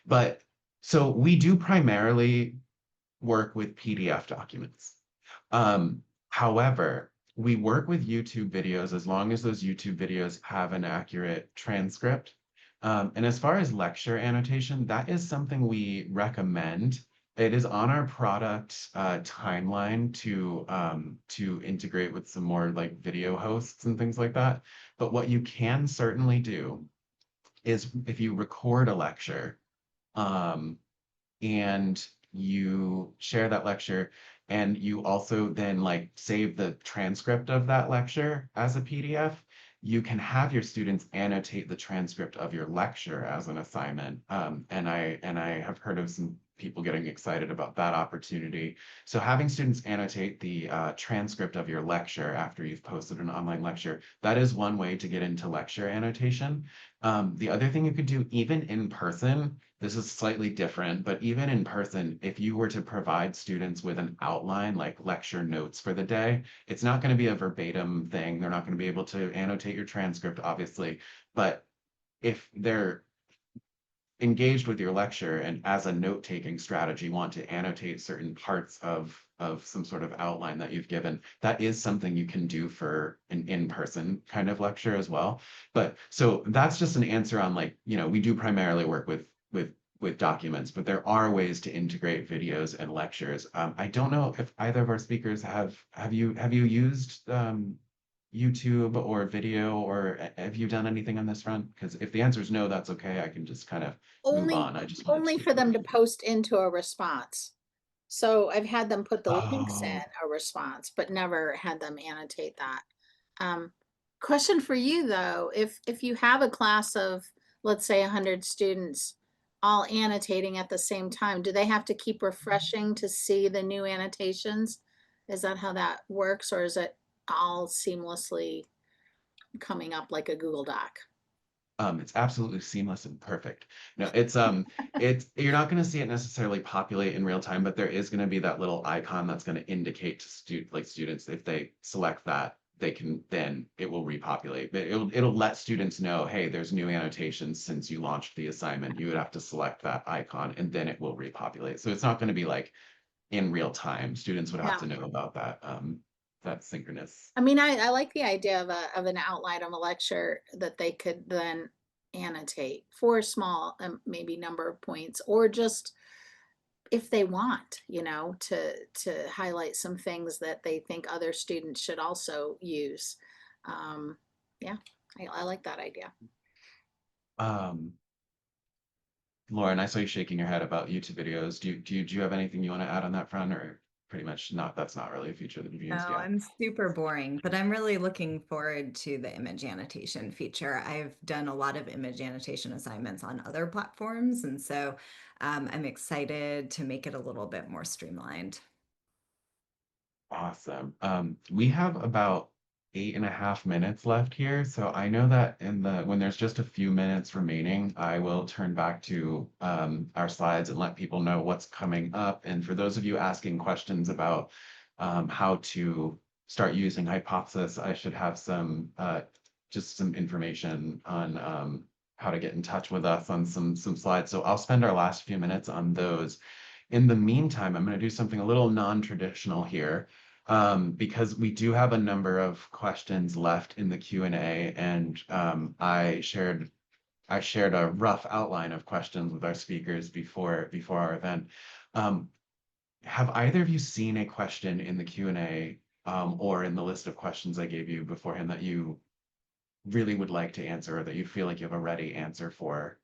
But so we do primarily work with PDF documents. However, we work with YouTube videos as long as those YouTube videos have an accurate transcript. And as far as lecture annotation, that is something we recommend. It is on our product timeline to integrate with some more like video hosts and things like that. But what you can certainly do is if you record a lecture, um, and you share that lecture, and you also then like save the transcript of that lecture as a PDF, you can have your students annotate the transcript of your lecture as an assignment. And I have heard of some people getting excited about that opportunity. So having students annotate the transcript of your lecture after you've posted an online lecture, that is one way to get into lecture annotation. The other thing you could do, even in person, this is slightly different, but even in person, if you were to provide students with an outline, like lecture notes for the day, it's not going to be a verbatim thing. They're not going to be able to annotate your transcript, obviously. But if they're engaged with your lecture and as a note-taking strategy want to annotate certain parts of some sort of outline that you've given, that is something you can do for an in-person kind of lecture as well. But so that's just an answer on like, we do primarily work with documents, but there are ways to integrate videos and lectures. I don't know if either of our speakers have you used YouTube or video, or have you done anything on this front? Because if the answer is no, that's okay. I can just kind of move Only on. I just wanted to only speak for to them to that. post into a response. So I've had them put the links in Oh, a response, but never had them annotate that. Um, Question for you though, if you have a class of, let's say 100 students all annotating at the same time, do they have to keep refreshing to see the new annotations? Is that how that works, or is it all seamlessly coming up like a Google Doc? it's absolutely seamless and perfect. No, it's you're not going to see it necessarily populate in real time, but there is going to be that little icon that's going to indicate to students if they select that, they can then it will repopulate. But it'll let students know, hey, there's new annotations since you launched the assignment. You would have to select that icon, and then it will repopulate. So it's not going to be like in real time. Students would have Yeah. to know about that that synchronous. I mean, I like the idea of an outline of a lecture that they could then annotate for a small, maybe number of points, or just if they want, to highlight some things that they think other students should also use. Um, yeah, I like that idea. Um, Lauren, I saw you shaking your head about YouTube videos. Do you have anything you want to add on that front, or pretty much not? That's not really a feature that you've No, used yet. I'm super boring, but I'm really looking forward to the image annotation feature. I've done a lot of image annotation assignments on other platforms, and so I'm excited to make it a little bit more streamlined. Awesome. We have about 8.5 minutes left here, so I know that when there's just a few minutes remaining, I will turn back to our slides and let people know what's coming up. And for those of you asking questions about how to start using Hypothesis, I should have some just some information on how to get in touch with us on some slides. So I'll spend our last few minutes on those. In the meantime, I'm going to do something a little non-traditional here, because we do have a number of questions left in the Q&A, and I shared a rough outline of questions with our speakers before our event. Um, have either of you seen a question in the Q&A, or in the list of questions I gave you beforehand that you really would like to answer, or that you feel like you have a ready answer for?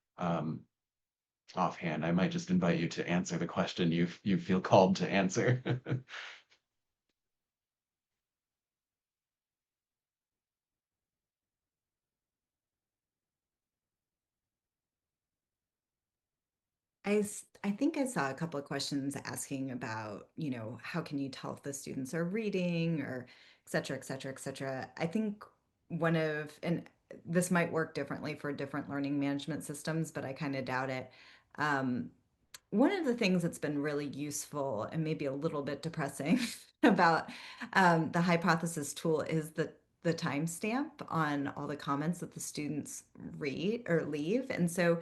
Offhand, I might just invite you to answer the question you feel called to answer. I think I saw a couple of questions asking about, how can you tell if the students are reading or et cetera, et cetera, et cetera. I think and this might work differently for different learning management systems, but I kind of doubt it. Um, One of the things that's been really useful and maybe a little bit depressing about the hypothesis tool is the timestamp on all the comments that the students read or leave. And so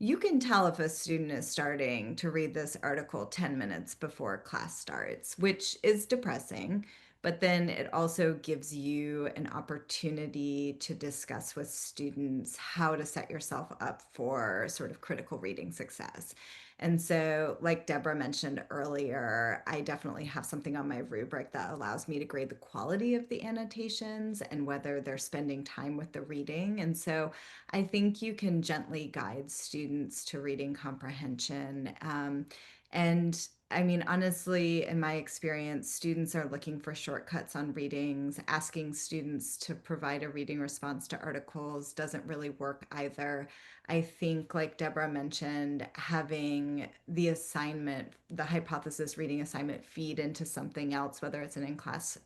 you can tell if a student is starting to read this article 10 minutes before class starts, which is depressing. But then it also gives you an opportunity to discuss with students how to set yourself up for sort of critical reading success. And so, like Deborah mentioned earlier, I definitely have something on my rubric that allows me to grade the quality of the annotations and whether they're spending time with the reading. And so, I think you can gently guide students to reading comprehension. And I mean, honestly, in my experience, students are looking for shortcuts on readings. Asking students to provide a reading response to articles doesn't really work either. I think, like Deborah mentioned, having the assignment, the hypothesis reading assignment feed into something else, whether it's an in class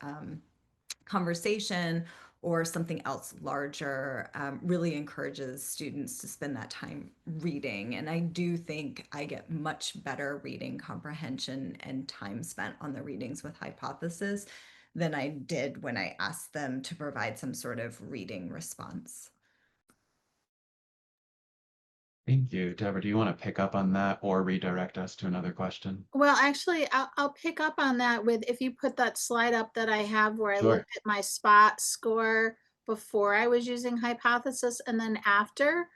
conversation or something else larger, really encourages students to spend that time reading. And I do think I get much better reading comprehension and time spent on the readings with hypothesis than I did when I asked them to provide some sort of reading response. Thank you. Deborah, do you want to pick up on that or redirect us to another question? Well, actually, I'll pick up on that with if you put that slide up that I have where I Sure. looked at my spot score before I was using hypothesis and then after.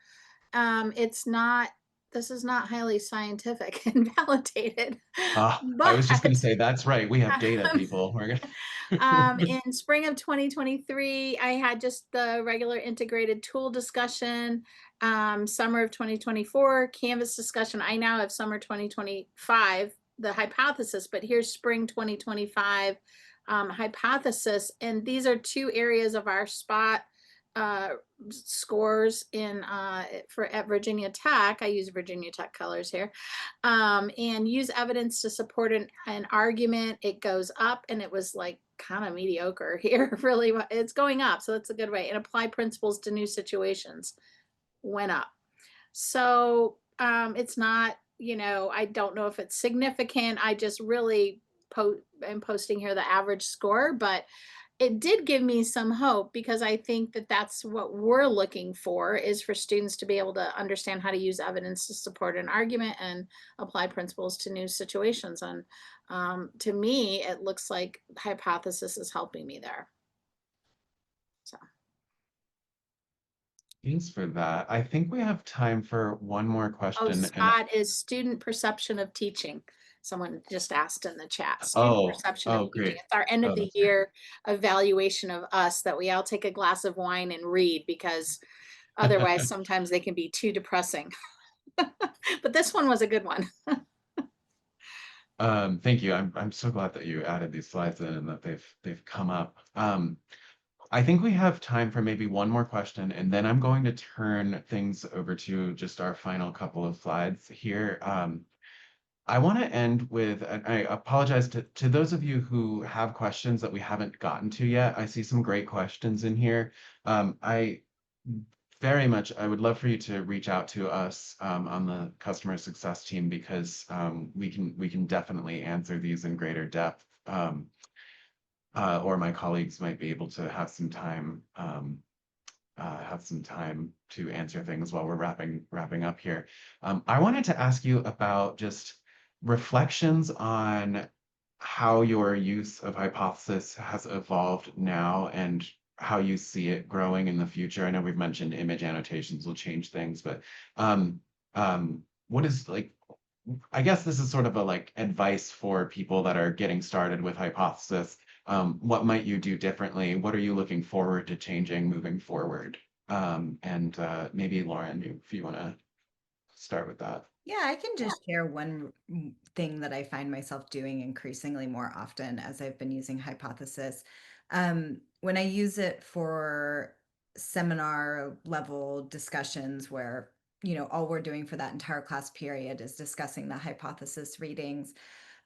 It's not, this is not highly scientific and validated, I was just going to but say, that's right. We have data, people. We're gonna. in spring of 2023, I had just the regular integrated tool discussion. Summer of 2024, Canvas discussion. I now have summer 2025, the hypothesis, but here's spring 2025 hypothesis. And these are two areas of our spot scores in at Virginia Tech. I use Virginia Tech colors here, and use evidence to support an argument. It goes up, and it was like kind of mediocre here. Really, it's going up, so that's a good way. And apply principles to new situations went up. So it's not, I don't know if it's significant. I just really am posting here the average score, but it did give me some hope because I think that that's what we're looking for, is for students to be able to understand how to use evidence to support an argument and apply principles to new situations. And to me, it looks like hypothesis is helping me there. So. Thanks for that. I think we have time for one more Oh, question. And Scott, is student perception of teaching. Someone just asked in the chat, student oh, perception of oh, teaching. great. It's our end of Oh, the that's great. year evaluation of us, that we all take a glass of wine and read, because otherwise sometimes they can be too depressing. But this one was a good one. Thank you. I'm so glad that you added these slides in and that they've come up. I think we have time for maybe one more question, and then I'm going to turn things over to just our final couple of slides here. I want to end with, and I apologize to those of you who have questions that we haven't gotten to yet. I see some great questions in here. I very much, I would love for you to reach out to us on the customer success team because we can definitely answer these in greater depth. Or my colleagues might be able to have some time to answer things while we're wrapping up here. I wanted to ask you about just reflections on how your use of hypothesis has evolved now and how you see it growing in the future. I know we've mentioned image annotations will change things, but um, what is like, I guess this is sort of a like advice for people that are getting started with hypothesis. What might you do differently? What are you looking forward to changing moving forward? And maybe Lauren, if you want to start with that. Yeah, I can just share one thing that I find myself doing increasingly more often as I've been using Hypothesis. When I use it for seminar level discussions where, all we're doing for that entire class period is discussing the hypothesis readings.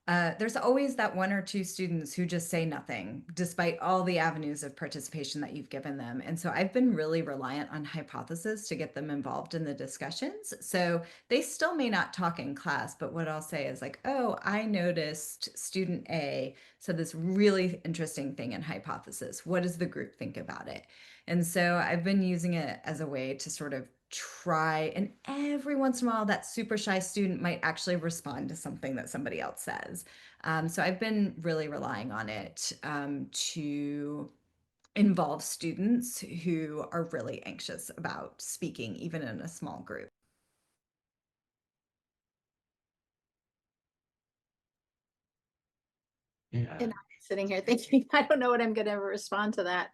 There's always that one or two students who just say nothing, despite all the avenues of participation that you've given them. And so I've been really reliant on hypothesis to get them involved in the discussions. So they still may not talk in class, but what I'll say is like, oh, I noticed student A said this really interesting thing in hypothesis. What does the group think about it? And so I've been using it as a way to sort of try, and every once in a while that super shy student might actually respond to something that somebody else says. So I've been really relying on it to involve students who are really anxious about speaking, even in a small group. Yeah. And I'm sitting here thinking, I don't know what I'm going to respond to that.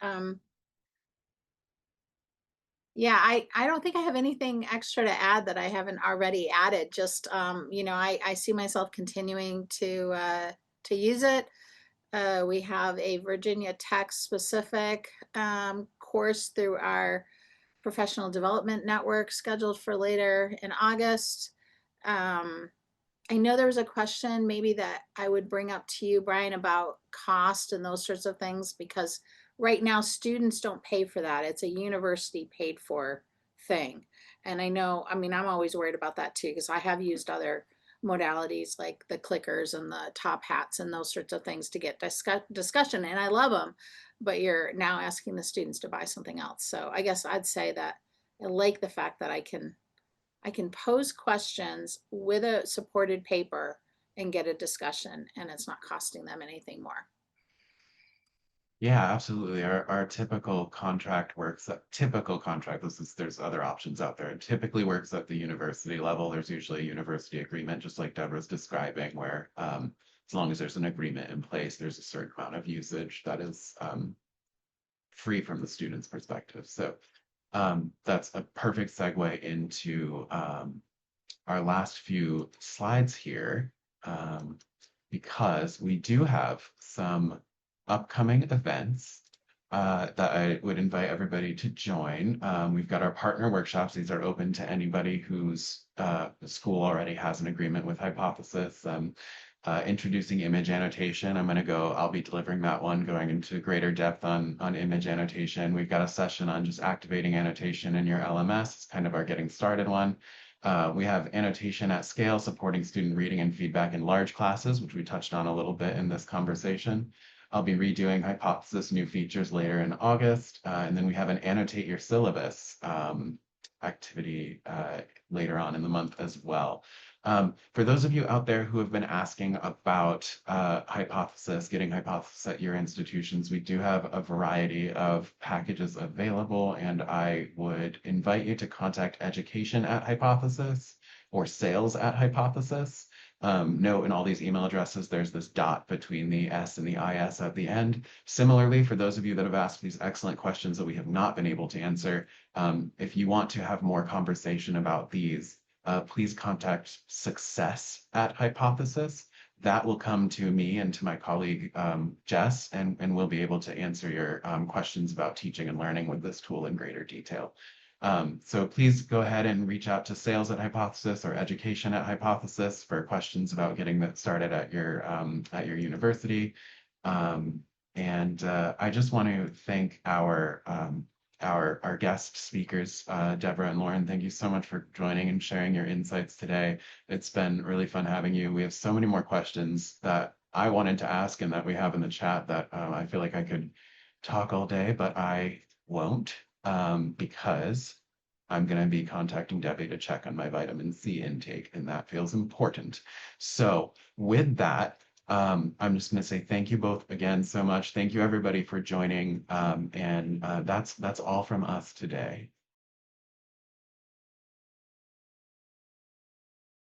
Yeah, I don't think I have anything extra to add that I haven't already added. Just I see myself continuing to use it. We have a Virginia Tech specific course through our professional development network scheduled for later in August. I know there was a question maybe that I would bring up to you, Brian, about cost and those sorts of things, because right now students don't pay for that. It's a university paid for thing. And I know, I mean, I'm always worried about that too, because I have used other modalities like the clickers and the top hats and those sorts of things to get discussion. And I love them, but you're now asking the students to buy something else. So I guess I'd say that I like the fact that I can pose questions with a supported paper and get a discussion, and it's not costing them anything more. Yeah, absolutely. Our typical contract works at typical contract. There's other options out there. It typically works at the university level. There's usually a university agreement, just like Deborah's describing, where as long as there's an agreement in place, there's a certain amount of usage that is free from the student's perspective. So that's a perfect segue into our last few slides here, because we do have some upcoming events that I would invite everybody to join. We've got our partner workshops. These are open to anybody whose school already has an agreement with Hypothesis. Introducing image annotation. I'll be delivering that one, going into greater depth on image annotation. We've got a session on just activating annotation in your LMS. It's kind of our getting started one. We have annotation at scale, supporting student reading and feedback in large classes, which we touched on a little bit in this conversation. I'll be redoing Hypothesis new features later in August. And then we have an Annotate Your Syllabus activity later on in the month as well. For those of you out there who have been asking about Hypothesis, getting Hypothesis at your institutions, we do have a variety of packages available, and I would invite you to contact education at Hypothesis or sales at Hypothesis. Note in all these email addresses, there's this dot between the S and the IS at the end. Similarly, for those of you that have asked these excellent questions that we have not been able to answer, if you want to have more conversation about these, please contact success@hypothesis. That will come to me and to my colleague Jess, and we'll be able to answer your questions about teaching and learning with this tool in greater detail. So please go ahead and reach out to sales@Hypothesis or education@Hypothesis for questions about getting that started at your university. I just want to thank our guest speakers, Deborah and Lauren. Thank you so much for joining and sharing your insights today. It's been really fun having you. We have so many more questions that I wanted to ask and that we have in the chat that I feel like I could talk all day, but I won't because I'm going to be contacting Debbie to check on my vitamin C intake, and that feels important. So with that, I'm just going to say thank you both again so much. Thank you everybody for joining. That's all from us today.